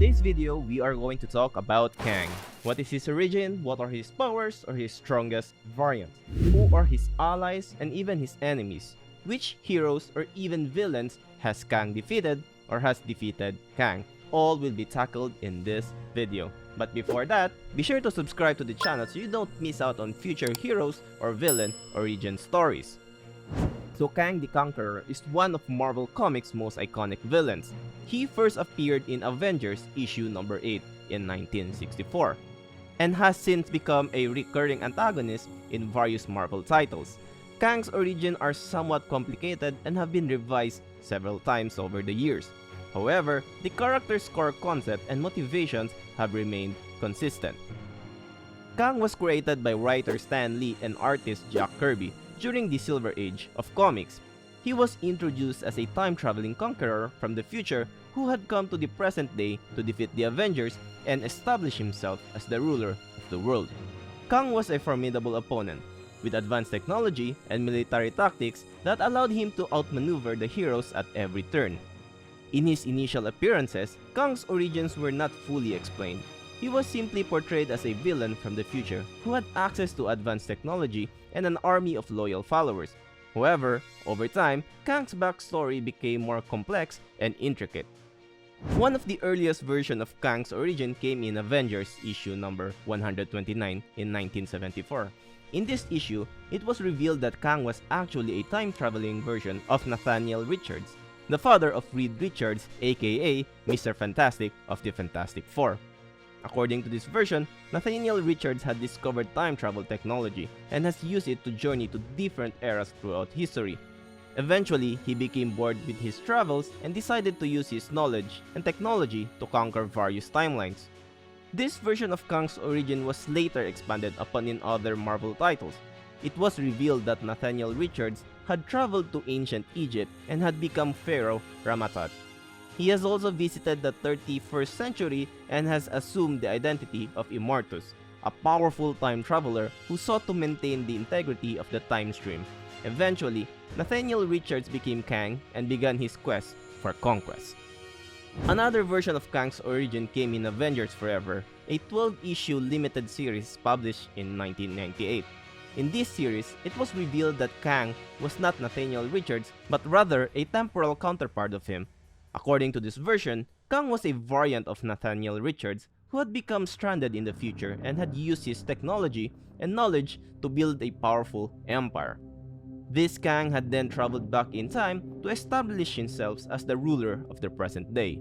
today's video, we are going to talk about Kang. What is his origin, what are his powers or his strongest variants, who are his allies and even his enemies, which heroes or even villains has Kang defeated or has defeated Kang. All will be tackled in this video. But before that, be sure to subscribe to the channel so you don't miss out on future heroes or villain origin stories. So Kang the Conqueror is one of Marvel Comics' most iconic villains. He first appeared in Avengers issue number 8 in 1964 and has since become a recurring antagonist in various Marvel titles. Kang's origins are somewhat complicated and have been revised several times over the years. However, the character's core concept and motivations have remained consistent. Kang was created by writer Stan Lee and artist Jack Kirby during the Silver Age of comics. He was introduced as a time-traveling conqueror from the future who had come to the present day to defeat the Avengers and establish himself as the ruler of the world. Kang was a formidable opponent, with advanced technology and military tactics that allowed him to outmaneuver the heroes at every turn. In his initial appearances, Kang's origins were not fully explained. He was simply portrayed as a villain from the future who had access to advanced technology and an army of loyal followers. However, over time, Kang's backstory became more complex and intricate. One of the earliest versions of Kang's origin came in Avengers issue number 129 in 1974. In this issue, it was revealed that Kang was actually a time-traveling version of Nathaniel Richards, the father of Reed Richards, aka Mr. Fantastic of the Fantastic Four. According to this version, Nathaniel Richards had discovered time travel technology and has used it to journey to different eras throughout history. Eventually, he became bored with his travels and decided to use his knowledge and technology to conquer various timelines. This version of Kang's origin was later expanded upon in other Marvel titles. It was revealed that Nathaniel Richards had traveled to ancient Egypt and had become Pharaoh Rama-Tut. He has also visited the 31st century and has assumed the identity of Immortus, a powerful time traveler who sought to maintain the integrity of the time stream. Eventually, Nathaniel Richards became Kang and began his quest for conquest. Another version of Kang's origin came in Avengers Forever, a 12-issue limited series published in 1998. In this series, it was revealed that Kang was not Nathaniel Richards but rather a temporal counterpart of him. According to this version, Kang was a variant of Nathaniel Richards who had become stranded in the future and had used his technology and knowledge to build a powerful empire. This Kang had then traveled back in time to establish himself as the ruler of the present day.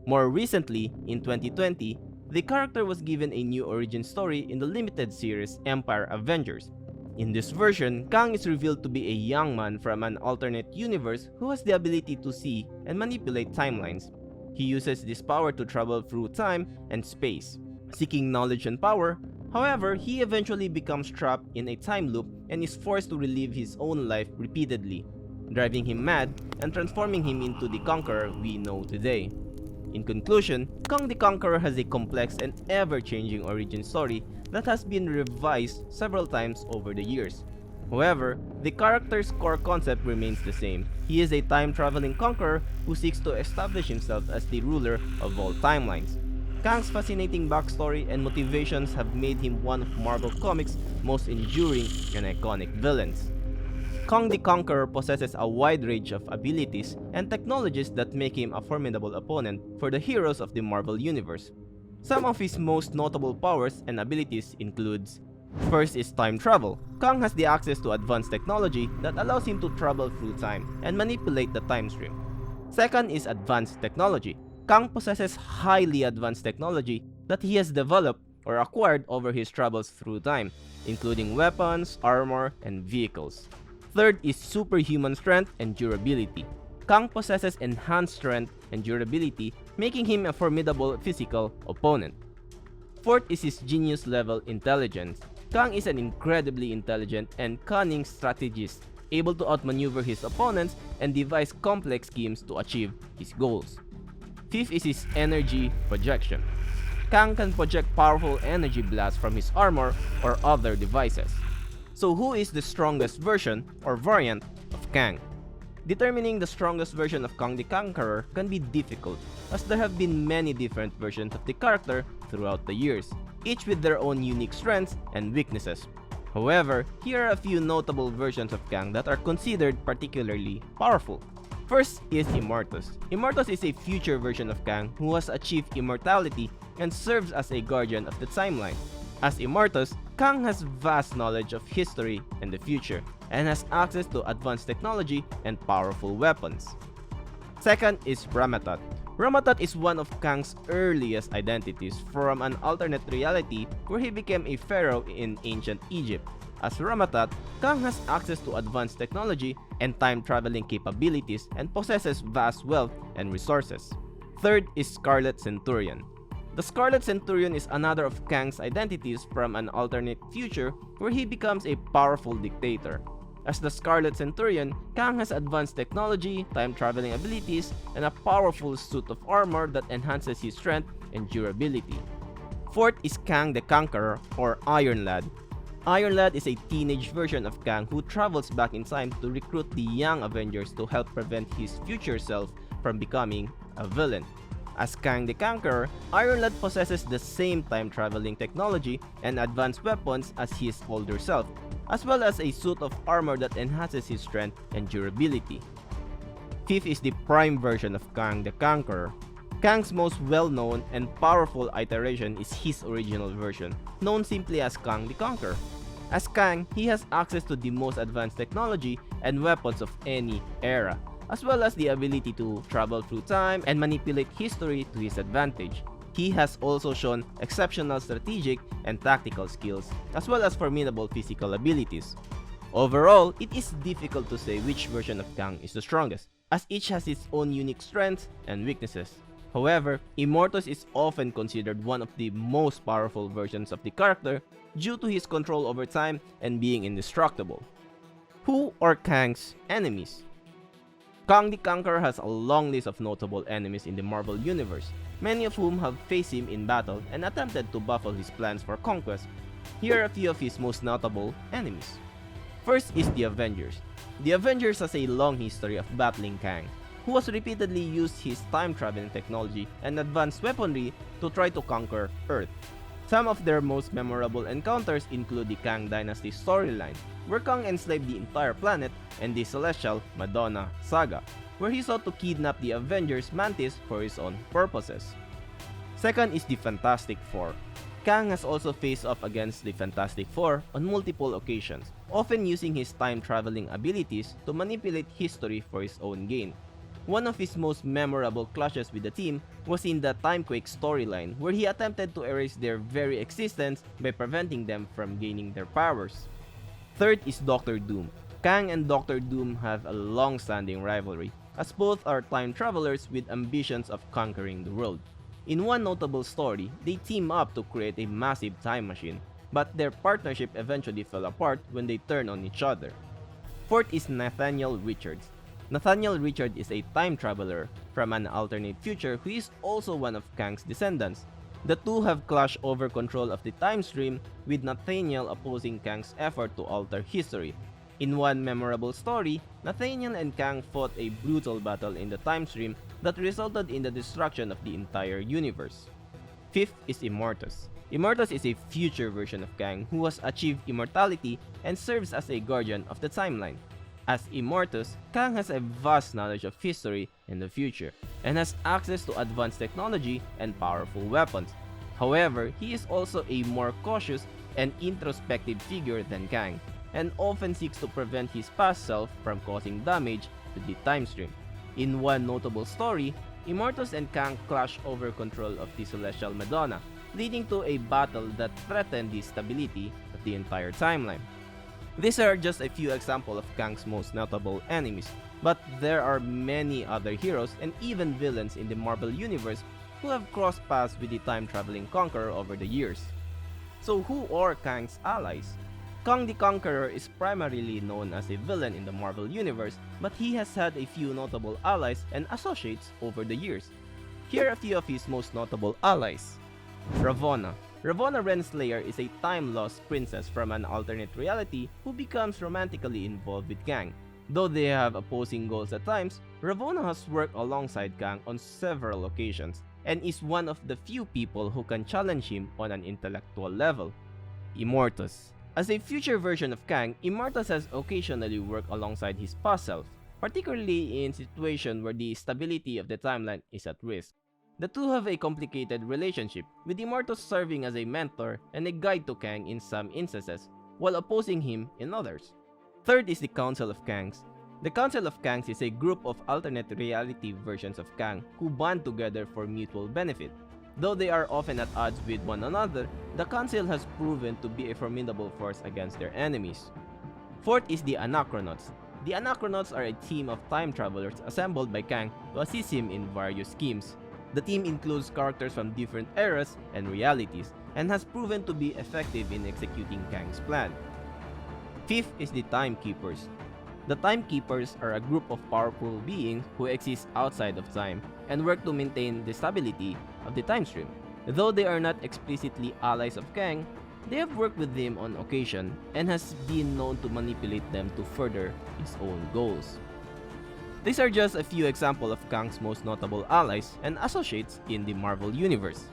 More recently, in 2020, the character was given a new origin story in the limited series Empire Avengers. In this version, Kang is revealed to be a young man from an alternate universe who has the ability to see and manipulate timelines. He uses this power to travel through time and space, seeking knowledge and power. However, he eventually becomes trapped in a time loop and is forced to relive his own life repeatedly, driving him mad and transforming him into the Conqueror we know today. In conclusion, Kang the Conqueror has a complex and ever-changing origin story that has been revised several times over the years. However, the character's core concept remains the same. He is a time-traveling conqueror who seeks to establish himself as the ruler of all timelines. Kang's fascinating backstory and motivations have made him one of Marvel Comics' most enduring and iconic villains. Kang the Conqueror possesses a wide range of abilities and technologies that make him a formidable opponent for the heroes of the Marvel Universe. Some of his most notable powers and abilities includes: first is time travel. Kang has the access to advanced technology that allows him to travel through time and manipulate the time stream. Second is advanced technology. Kang possesses highly advanced technology that he has developed or acquired over his travels through time, including weapons, armor, and vehicles. Third is superhuman strength and durability. Kang possesses enhanced strength and durability, making him a formidable physical opponent. Fourth is his genius-level intelligence. Kang is an incredibly intelligent and cunning strategist, able to outmaneuver his opponents and devise complex schemes to achieve his goals. Fifth is his energy projection. Kang can project powerful energy blasts from his armor or other devices. So who is the strongest version or variant of Kang? Determining the strongest version of Kang the Conqueror can be difficult, as there have been many different versions of the character throughout the years, each with their own unique strengths and weaknesses. However, here are a few notable versions of Kang that are considered particularly powerful. First is Immortus. Immortus is a future version of Kang who has achieved immortality and serves as a guardian of the timeline. As Immortus, Kang has vast knowledge of history and the future, and has access to advanced technology and powerful weapons. Second is Rama-Tut. Rama-Tut is one of Kang's earliest identities from an alternate reality where he became a pharaoh in ancient Egypt. As Rama-Tut, Kang has access to advanced technology and time-traveling capabilities and possesses vast wealth and resources. Third is Scarlet Centurion. The Scarlet Centurion is another of Kang's identities from an alternate future where he becomes a powerful dictator. As the Scarlet Centurion, Kang has advanced technology, time-traveling abilities, and a powerful suit of armor that enhances his strength and durability. Fourth is Kang the Conqueror, or Iron Lad. Iron Lad is a teenage version of Kang who travels back in time to recruit the young Avengers to help prevent his future self from becoming a villain. As Kang the Conqueror, Iron Lad possesses the same time-traveling technology and advanced weapons as his older self, as well as a suit of armor that enhances his strength and durability. Fifth is the Prime version of Kang the Conqueror. Kang's most well-known and powerful iteration is his original version, known simply as Kang the Conqueror. As Kang, he has access to the most advanced technology and weapons of any era, as well as the ability to travel through time and manipulate history to his advantage. He has also shown exceptional strategic and tactical skills, as well as formidable physical abilities. Overall, it is difficult to say which version of Kang is the strongest, as each has its own unique strengths and weaknesses. However, Immortus is often considered one of the most powerful versions of the character due to his control over time and being indestructible. Who are Kang's enemies? Kang the Conqueror has a long list of notable enemies in the Marvel Universe, many of whom have faced him in battle and attempted to baffle his plans for conquest. Here are a few of his most notable enemies. First is the Avengers. The Avengers has a long history of battling Kang, who has repeatedly used his time-traveling technology and advanced weaponry to try to conquer Earth. Some of their most memorable encounters include the Kang Dynasty storyline, where Kang enslaved the entire planet, and the Celestial Madonna saga, where he sought to kidnap the Avengers Mantis for his own purposes. Second is the Fantastic Four. Kang has also faced off against the Fantastic Four on multiple occasions, often using his time-traveling abilities to manipulate history for his own gain. One of his most memorable clashes with the team was in the Timequake storyline, where he attempted to erase their very existence by preventing them from gaining their powers. Third is Doctor Doom. Kang and Doctor Doom have a long-standing rivalry, as both are time travelers with ambitions of conquering the world. In one notable story, they team up to create a massive time machine, but their partnership eventually fell apart when they turned on each other. Fourth is Nathaniel Richards. Nathaniel Richards is a time traveler from an alternate future who is also one of Kang's descendants. The two have clashed over control of the time stream, with Nathaniel opposing Kang's effort to alter history. In one memorable story, Nathaniel and Kang fought a brutal battle in the time stream that resulted in the destruction of the entire universe. Fifth is Immortus. Immortus is a future version of Kang who has achieved immortality and serves as a guardian of the timeline. As Immortus, Kang has a vast knowledge of history and the future, and has access to advanced technology and powerful weapons. However, he is also a more cautious and introspective figure than Kang, and often seeks to prevent his past self from causing damage to the time stream. In one notable story, Immortus and Kang clash over control of the Celestial Madonna, leading to a battle that threatened the stability of the entire timeline. These are just a few examples of Kang's most notable enemies, but there are many other heroes and even villains in the Marvel Universe who have crossed paths with the time-traveling Conqueror over the years. So who are Kang's allies? Kang the Conqueror is primarily known as a villain in the Marvel Universe, but he has had a few notable allies and associates over the years. Here are a few of his most notable allies. Ravonna. Ravonna Renslayer is a time-lost princess from an alternate reality who becomes romantically involved with Kang. Though they have opposing goals at times, Ravonna has worked alongside Kang on several occasions and is one of the few people who can challenge him on an intellectual level. Immortus. As a future version of Kang, Immortus has occasionally worked alongside his past self, particularly in situations where the stability of the timeline is at risk. The two have a complicated relationship, with Immortus serving as a mentor and a guide to Kang in some instances, while opposing him in others. Third is the Council of Kangs. The Council of Kangs is a group of alternate reality versions of Kang who band together for mutual benefit. Though they are often at odds with one another, the Council has proven to be a formidable force against their enemies. Fourth is the Anachronauts. The Anachronauts are a team of time travelers assembled by Kang to assist him in various schemes. The team includes characters from different eras and realities, and has proven to be effective in executing Kang's plan. Fifth is the Timekeepers. The Timekeepers are a group of powerful beings who exist outside of time and work to maintain the stability of the time stream. Though they are not explicitly allies of Kang, they have worked with him on occasion and has been known to manipulate them to further his own goals. These are just a few examples of Kang's most notable allies and associates in the Marvel Universe.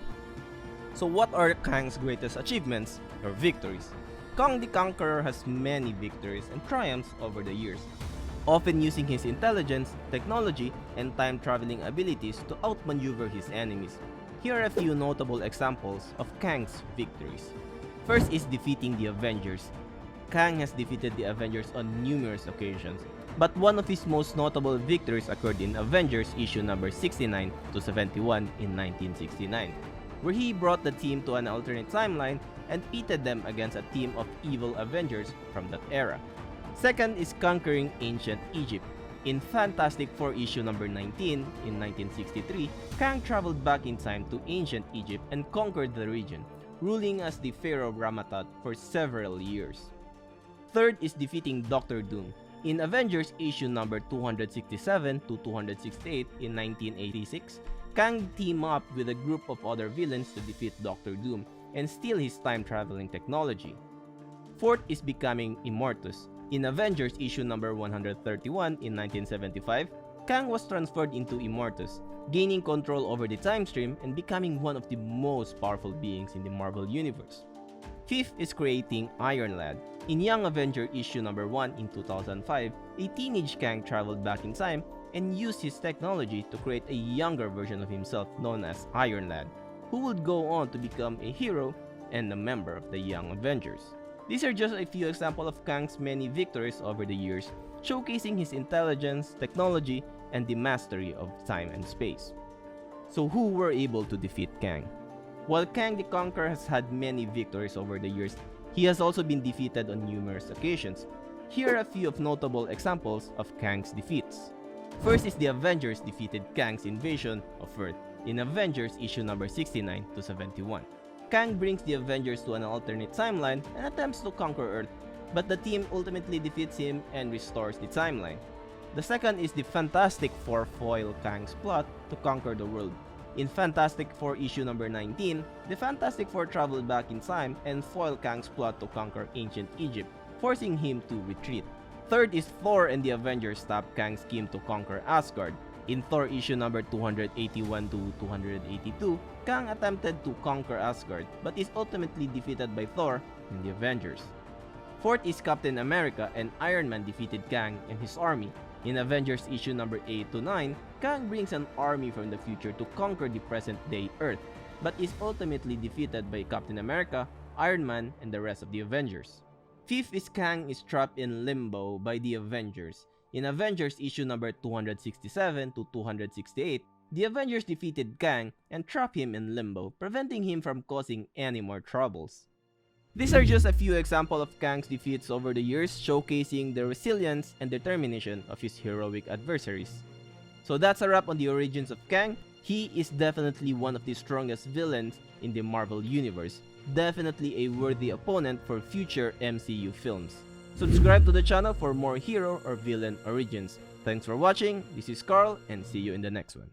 So what are Kang's greatest achievements or victories? Kang the Conqueror has many victories and triumphs over the years, often using his intelligence, technology, and time-traveling abilities to outmaneuver his enemies. Here are a few notable examples of Kang's victories. First is defeating the Avengers. Kang has defeated the Avengers on numerous occasions, but one of his most notable victories occurred in Avengers issue number 69 to 71 in 1969, where he brought the team to an alternate timeline and pitted them against a team of evil Avengers from that era. Second is conquering ancient Egypt. In Fantastic Four issue number 19 in 1963, Kang traveled back in time to ancient Egypt and conquered the region, ruling as the Pharaoh Rama-Tut for several years. Third is defeating Doctor Doom. In Avengers issue number 267 to 268 in 1986, Kang teamed up with a group of other villains to defeat Doctor Doom and steal his time-traveling technology. Fourth is becoming Immortus. In Avengers issue number 131 in 1975, Kang was transferred into Immortus, gaining control over the time stream and becoming one of the most powerful beings in the Marvel Universe. Fifth is creating Iron Lad. In Young Avenger issue number 1 in 2005, a teenage Kang traveled back in time and used his technology to create a younger version of himself known as Iron Lad, who would go on to become a hero and a member of the Young Avengers. These are just a few examples of Kang's many victories over the years, showcasing his intelligence, technology, and the mastery of time and space. So who were able to defeat Kang? While Kang the Conqueror has had many victories over the years, he has also been defeated on numerous occasions. Here are a few of notable examples of Kang's defeats. First is the Avengers defeated Kang's invasion of Earth in Avengers issue number 69 to 71. Kang brings the Avengers to an alternate timeline and attempts to conquer Earth, but the team ultimately defeats him and restores the timeline. The second is the Fantastic Four foil Kang's plot to conquer the world. In Fantastic Four issue number 19, the Fantastic Four traveled back in time and foiled Kang's plot to conquer ancient Egypt, forcing him to retreat. Third is Thor and the Avengers stop Kang's scheme to conquer Asgard. In Thor issue number 281 to 282, Kang attempted to conquer Asgard but is ultimately defeated by Thor and the Avengers. Fourth is Captain America and Iron Man defeated Kang and his army. In Avengers issue number 8 to 9, Kang brings an army from the future to conquer the present-day Earth, but is ultimately defeated by Captain America, Iron Man, and the rest of the Avengers. Fifth is Kang is trapped in limbo by the Avengers. In Avengers issue number 267 to 268, the Avengers defeated Kang and trapped him in limbo, preventing him from causing any more troubles. These are just a few examples of Kang's defeats over the years, showcasing the resilience and determination of his heroic adversaries. So that's a wrap on the origins of Kang. He is definitely one of the strongest villains in the Marvel Universe. Definitely a worthy opponent for future MCU films. Subscribe to the channel for more hero or villain origins. Thanks for watching, this is Carl, and see you in the next one.